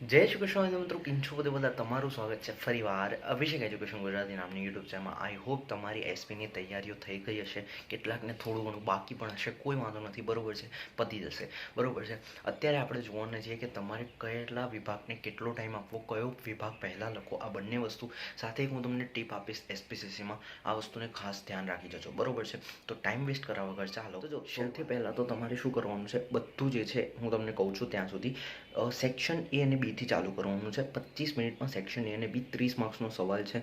જય શ્રી કૃષ્ણ મિત્રો, કેમ છો બધા? તમારું સ્વાગત છે ફરીવાર અભિષેક એજ્યુકેશન ગુજરાતી નામની યુટ્યુબ ચેનલમાં. આઈ હોપ તમારી એસપીની તૈયારીઓ થઈ ગઈ હશે, કેટલાકને થોડું ઘણું બાકી પણ હશે, કોઈ વાંધો નથી, બરોબર છે, પતી જશે, બરોબર છે. અત્યારે આપણે જોવાના છીએ કે તમારે કેટલા વિભાગને કેટલો ટાઈમ આપવો, કયો વિભાગ પહેલાં લખો, આ બંને વસ્તુ સાથે હું તમને ટીપ આપીશ એસપીસીસીમાં. આ વસ્તુને ખાસ ધ્યાન રાખી જજો, બરોબર છે. તો ટાઈમ વેસ્ટ કરવા વગર ચાલો તો જો સૌથી પહેલાં તો તમારે શું કરવાનું છે, બધું જે છે હું તમને કહું છું ત્યાં સુધી સેક્શન એ અને બીથી ચાલુ કરવાનું છે. 25 મિનિટમાં સેક્શન એ અને બી, 30 માર્ક્સનો સવાલ છે,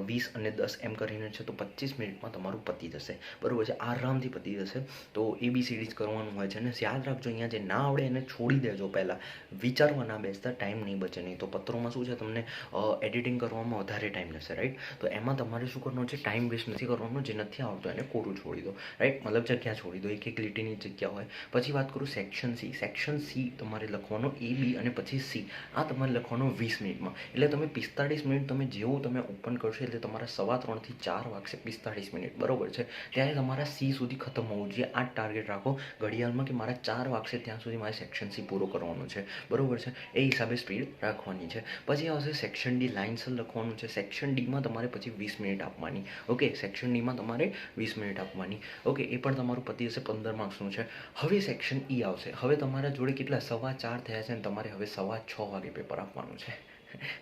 20 અને 10 એમ કરીને છે, તો 25 મિનિટમાં તમારું પતી જશે, બરાબર છે, આરામથી પતી જશે. તો ABCD જ કરવાનું હોય છે. અને યાદ રાખજો, અહીંયા જે ના આવડે એને છોડી દેજો, પહેલાં વિચારવા ના બેસતા, ટાઈમ નહીં બચે. નહીં તો પત્રોમાં શું છે, તમને એડિટિંગ કરવામાં વધારે ટાઈમ લેશે, રાઈટ. તો એમાં તમારે શું કરવાનું છે, ટાઈમ વેસ્ટ નથી કરવાનો. જે નથી આવડતો એને કોરું છોડી દો, રાઈટ, મતલબ જગ્યા છોડી દો, એક લીટીની જગ્યા હોય. પછી વાત કરું સેક્શન સી. સેક્શન સી તમારે લખવાનો A, B અને પછી C. આ તમારે લખવાનો 20 મિનિટમાં. એટલે તમે 45 મિનિટ તમે જેવું તમે ઓપન કરશો એટલે તમારા 3:15 થી 4 વાગશે, 45 મિનિટ, બરોબર છે. ત્યારે તમારા C સુધી ખતમ હોવું જોઈએ. આ ટાર્ગેટ રાખો ઘડિયાળમાં કે મારા 4 વાગશે ત્યાં સુધી મારે સેક્શન સી પૂરો કરવાનો છે, બરોબર છે. એ હિસાબે સ્પીડ રાખવાની છે. પછી આવશે સેક્શન ડી. લાઇન્સર લખવાનું છે. સેક્શન ડીમાં તમારે પછી 20 મિનિટ આપવાની. ઓકે, સેક્શન ડીમાં તમારે 20 મિનિટ આપવાની. ઓકે, એ પણ તમારું પતિ હશે, 15 માર્ક્સનું છે. હવે સેક્શન ઈ આવશે. હવે તમારા જોડે કેટલા 4:15 થયા છે અને તમારે હવે 6:15 વાગે પેપર આપવાનું છે.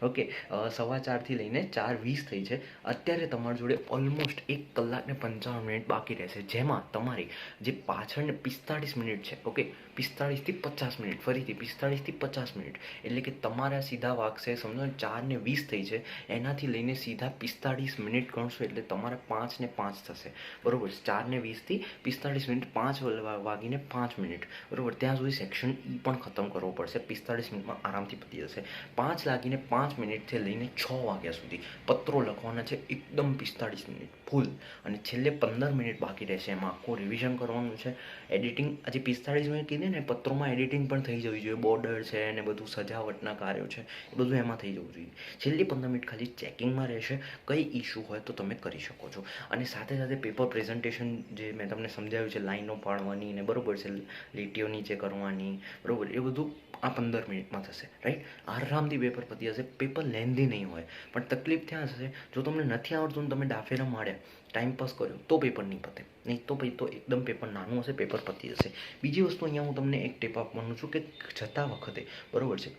ઓકે, 4:15થી લઈને 4:20 થઈ છે. અત્યારે તમારી જોડે ઓલમોસ્ટ 1 કલાક ને 55 મિનિટ બાકી રહેશે, જેમાં તમારી જે પાછળને 45 મિનિટ છે, ઓકે, 45થી 50 મિનિટ, ફરીથી 45થી 50 મિનિટ, એટલે કે તમારા સીધા વાગશે, સમજો ને 4:20 થઈ છે, એનાથી લઈને સીધા 45 મિનિટ ગણશો એટલે તમારા 5:05 થશે, બરોબર. 4:20થી 45 મિનિટ, 5:05 બરોબર. ત્યાં સુધી સેક્શન ઈ પણ ખતમ કરવો પડશે. 45 મિનિટમાં આરામથી પતી જશે. 5:05 મિનિટથી લઈને 6 વાગ્યા સુધી પત્રો લખવાના છે, એકદમ 45 મિનિટ ફૂલ. અને છેલ્લે 15 મિનિટ બાકી રહેશે, એમાં આખું રિવિઝન કરવાનું છે. એડિટિંગ આજે 45 મિનિટ કીધી ને, પત્રોમાં એડિટિંગ પણ થઈ જવી જોઈએ. બોર્ડર છે અને બધું સજાવટના કાર્યો છે, એ બધું એમાં થઈ જવું જોઈએ. છેલ્લી 15 મિનિટ ખાલી ચેકિંગમાં રહેશે. કંઈ ઇશ્યુ હોય તો તમે કરી શકો છો. અને સાથે સાથે પેપર પ્રેઝન્ટેશન જે મેં તમને સમજાવ્યું છે, લાઈનો પાડવાની ને, બરોબર છે, લીટીઓ નીચે કરવાની, બરોબર, એ બધું આ 15 મિનિટમાં થશે, રાઈટ. આરામથી પેપર પતી જશે. પેપર લેન્ધી નહીં હોય, પણ તકલીફ ત્યાં હશે જો તમને નથી આવડતું ને તમે ડાફેરા માર્યા, ટાઈમ પાસ કર્યો, તો પેપર નહીં પતે. નહીં તો ભાઈ તો એકદમ પેપર નાનું હશે, પેપર પતી જશે. બીજી વસ્તુ અહીંયા હું તમને એક ટીપ આપવાનું છું કે જતા વખતે, બરોબર છે,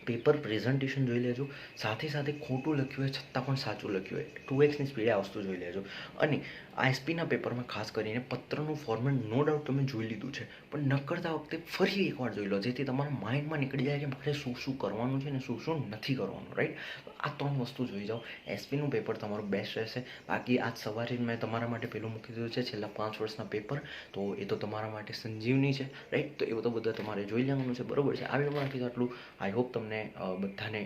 પેપર પ્રેઝન્ટેશન જોઈ લેજો. સાથે સાથે ખોટું લખ્યું હોય છતાં પણ સાચું લખ્યું હોય, 2xની સ્પીડે આ વસ્તુ જોઈ લેજો. અને એસપીના પેપરમાં ખાસ કરીને પત્રનું ફોર્મેટ નો ડાઉટ તમે જોઈ લીધું છે, પણ ન કરતા વખતે ફરી એકવાર જોઈ લો, જેથી તમારા માઇન્ડમાં નીકળી જાય કે મારે શું શું કરવાનું છે ને શું શું નથી કરવાનું, રાઈટ. આ 3 વસ્તુ જોઈ જાઓ. એસપીનું પેપર તમારું બેસ્ટ રહેશે. બાકી આજ સવારે મેં તમારા માટે પેલું મૂકી દીધું છે, છેલ્લા 5 વર્ષના પેપર, તો એ તો તમારા માટે સંજીવની છે, રાઈટ. તો એ બધા તમારે જોઈ લેવાનું છે, બરોબર છે. આ વિડીયોમાં રાખી આટલું. આઈ હોપ તમને બધાને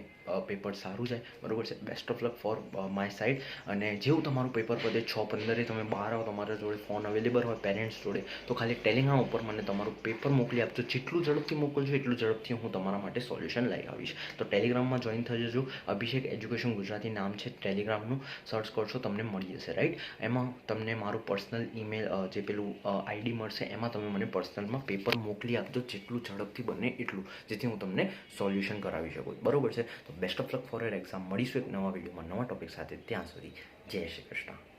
પેપર સારું જાય, બરોબર છે. Best of luck for my side. અને જેવું તમારું પેપર પતે 6:15 તમે બહાર આવો, તમારા જોડે ફોન અવેલેબલ હોય પેરેન્ટ્સ જોડે, તો ખાલી ટેલિગ્રામ ઉપર મને તમારું પેપર મોકલી આપજો. જેટલું ઝડપથી મોકલજો એટલું ઝડપથી હું તમારા માટે સોલ્યુશન લઈ આવીશ. તો ટેલિગ્રામમાં જોઈન થઈ જજો. અભિષેક એજ્યુકેશન ગુજરાતી નામ છે ટેલિગ્રામનું, સર્ચ કરશો તમને મળી જશે, રાઈટ. એમાં તમને મારું પર્સનલ ઈમેલ જે પેલું ID મળશે, એમાં તમે મને પર્સનલમાં પેપર મોકલી આપજો, જેટલું ઝડપથી બને એટલું, જેથી હું તમને સોલ્યુશન કરાવી શકું, બરોબર છે. તો best of luck for your exam. મળીશું એક નવા વિડીયોમાં નવા ટોપિક સાથે. ત્યાં સુધી જય શ્રી કૃષ્ણ.